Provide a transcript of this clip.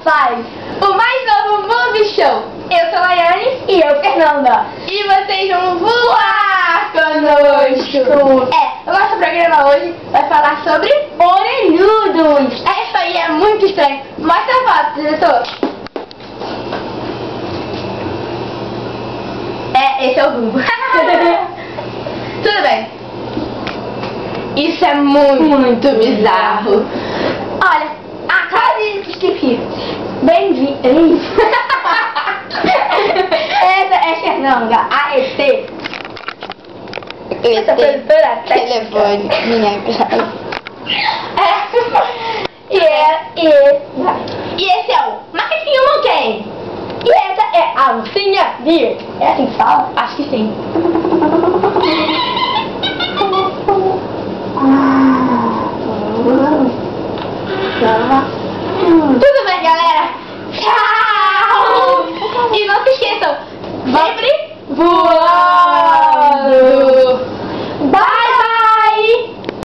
faz o mais novo Movie Show. Eu sou a Laiane. E eu, Fernanda. E vocês vão voar conosco. O nosso programa hoje vai falar sobre Orelhudos. Isso aí é muito estranho. Mostra a foto, diretor. Esse é o Dumbo. Tudo bem. Isso é muito bizarro. Olha, quase esqueci. Bem-vindo. Essa é Fernanda, a ET. Essa produtora telefone, minha casa. E esse é o Macaquinho Monkey. E essa é a Lucinha Beer. É assim que fala? Acho que sim. Tudo bem, galera? Tchau!